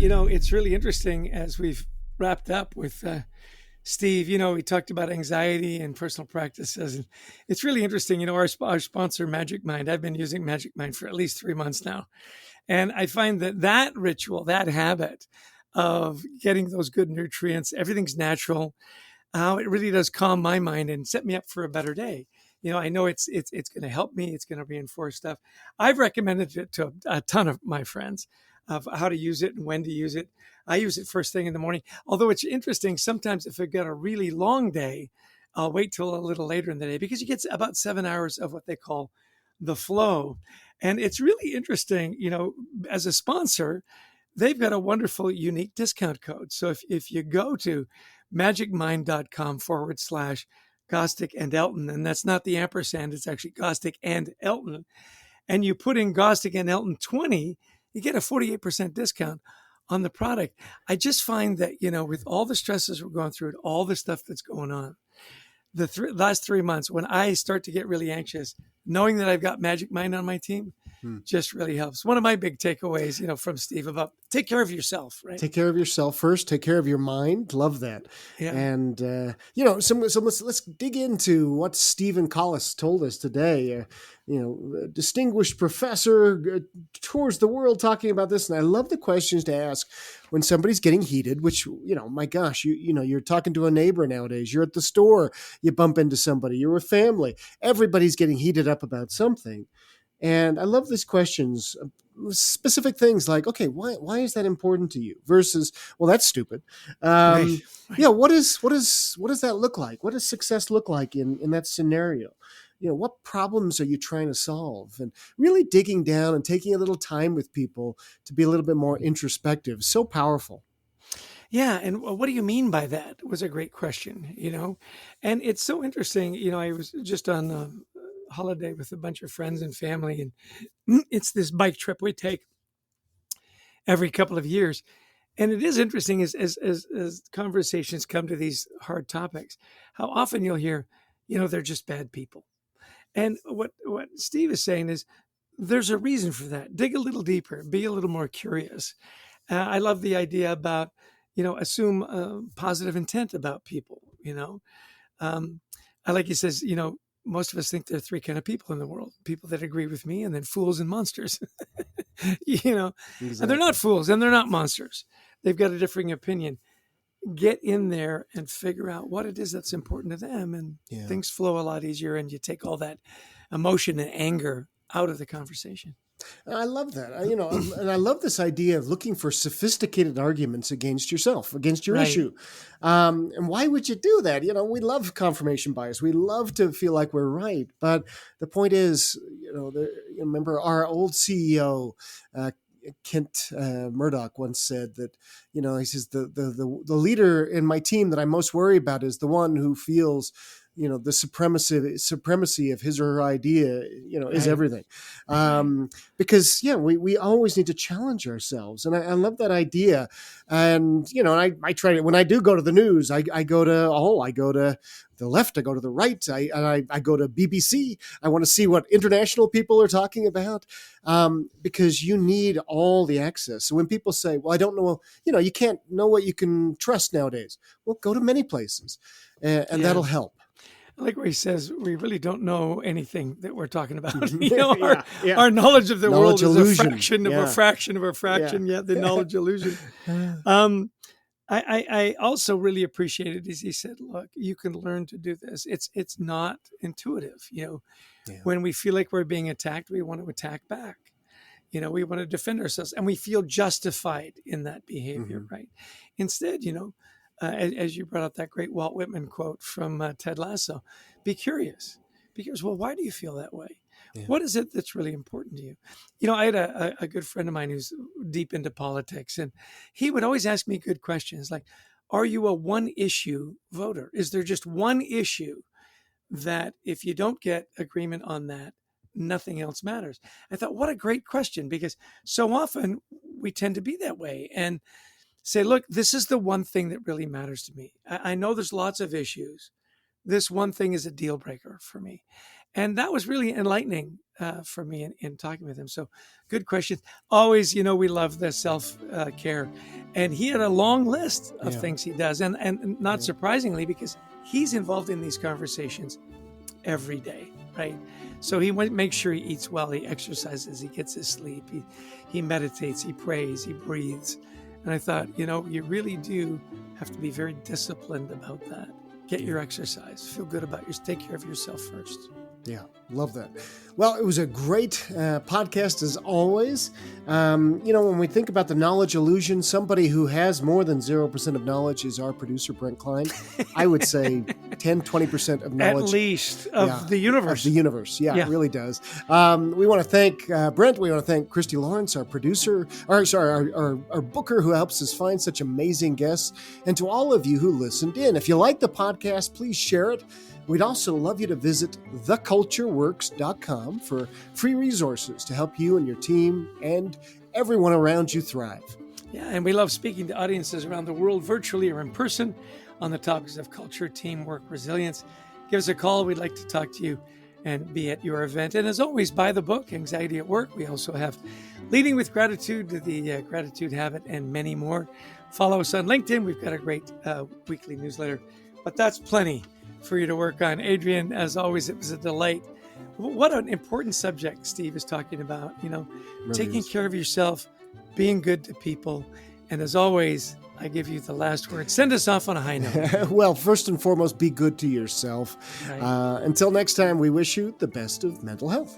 It's really interesting as we've wrapped up with Steve. We talked about anxiety and personal practices. And it's really interesting. Our sponsor, Magic Mind, I've been using Magic Mind for at least 3 months now. And I find that ritual, that habit of getting those good nutrients, everything's natural. It really does calm my mind and set me up for a better day. I know it's going to help me. It's going to reinforce stuff. I've recommended it to a ton of my friends of how to use it and when to use it. I use it first thing in the morning. Although it's interesting, sometimes if I've got a really long day, I'll wait till a little later in the day because you get about 7 hours of what they call the flow. And it's really interesting, as a sponsor, they've got a wonderful, unique discount code. So if you go to magicmind.com/Gostick and Elton, and that's not the ampersand, it's actually Gostick and Elton, and you put in Gostick and Elton 20, you get a 48% discount on the product. I just find that, with all the stresses we're going through and all the stuff that's going on, the last 3 months, when I start to get really anxious, knowing that I've got Magic Mind on my team just really helps. One of my big takeaways, from Steve about take care of yourself, right? Take care of yourself first. Take care of your mind. Love that. Yeah. And, so let's dig into what Stephen Collis told us today. Distinguished professor tours the world talking about this. And I love the questions to ask when somebody's getting heated, which, my gosh, you're talking to a neighbor nowadays. You're at the store. You bump into somebody. You're with family. Everybody's getting heated up about something. And I love these questions, specific things like, okay, why is that important to you? Versus, well, that's stupid. Right. Yeah, what does that look like? What does success look like in that scenario? What problems are you trying to solve? And really digging down and taking a little time with people to be a little bit more introspective. So powerful. Yeah. And what do you mean by that was a great question, and it's so interesting. I was just on a holiday with a bunch of friends and family, and it's this bike trip we take every couple of years. And it is interesting as conversations come to these hard topics, how often you'll hear, they're just bad people. And what Steve is saying is there's a reason for that. Dig a little deeper, be a little more curious. I love the idea about, assume positive intent about people, I like he says, most of us think there are three kind of people in the world: people that agree with me, and then fools and monsters. Exactly. And they're not fools and they're not monsters. They've got a differing opinion. Get in there and figure out what it is that's important to them, and things flow a lot easier, and you take all that emotion and anger out of the conversation. I love that. And I love this idea of looking for sophisticated arguments against yourself, against your issue. And why would you do that? We love confirmation bias. We love to feel like we're right. But the point is, remember our old CEO, Kent Murdoch, once said that, he says, the leader in my team that I most worry about is the one who feels the supremacy of his or her idea, is everything. Because we always need to challenge ourselves. And I love that idea. And, I try to, when I do go to the news, I go to the left, I go to the right, I go to BBC. I want to see what international people are talking about, because you need all the access. So when people say, well, I don't know, you can't know what you can trust nowadays. Well, go to many places and that'll help. I like where he says we really don't know anything that we're talking about. Our knowledge of the knowledge world illusion. is a fraction of a fraction of a fraction, yet the knowledge illusion. I also really appreciated as he said, look, you can learn to do this. It's not intuitive. When we feel like we're being attacked, we want to attack back. We want to defend ourselves, and we feel justified in that behavior, right? Instead, as you brought up that great Walt Whitman quote from Ted Lasso, be curious. Because, well, why do you feel that way? Yeah. What is it that's really important to you? I had a good friend of mine who's deep into politics, and he would always ask me good questions like, are you a one-issue voter? Is there just one issue that if you don't get agreement on that, nothing else matters? I thought, what a great question, because so often we tend to be that way and say, look, this is the one thing that really matters to me. I know there's lots of issues. This one thing is a deal breaker for me. And that was really enlightening for me in talking with him. So good question. Always, we love the self-care. And he had a long list of things he does. And not surprisingly, because he's involved in these conversations every day, right? So he makes sure he eats well, he exercises, he gets his sleep, he meditates, he prays, he breathes. And I thought, you really do have to be very disciplined about that. Get your exercise, feel good about yourself, take care of yourself first. Yeah, love that. Well, it was a great podcast as always. When we think about the knowledge illusion, somebody who has more than 0% of knowledge is our producer, Brent Klein. I would say 10, 20% of knowledge. At least of the universe. Of the universe, yeah, it really does. We want to thank Brent. We want to thank Christy Lawrence, our producer, our booker who helps us find such amazing guests. And to all of you who listened in, if you like the podcast, please share it. We'd also love you to visit thecultureworks.com for free resources to help you and your team and everyone around you thrive. Yeah, and we love speaking to audiences around the world, virtually or in person, on the topics of culture, teamwork, resilience. Give us a call. We'd like to talk to you and be at your event. And as always, buy the book, Anxiety at Work. We also have Leading with Gratitude, the Gratitude Habit, and many more. Follow us on LinkedIn. We've got a great weekly newsletter. But that's plenty for you to work on. Adrian, as always, it was a delight. What an important subject Steve is talking about, taking care of yourself, being good to people. And as always, I give you the last word. Send us off on a high note. Well, first and foremost, be good to yourself. Right. Until next time, we wish you the best of mental health.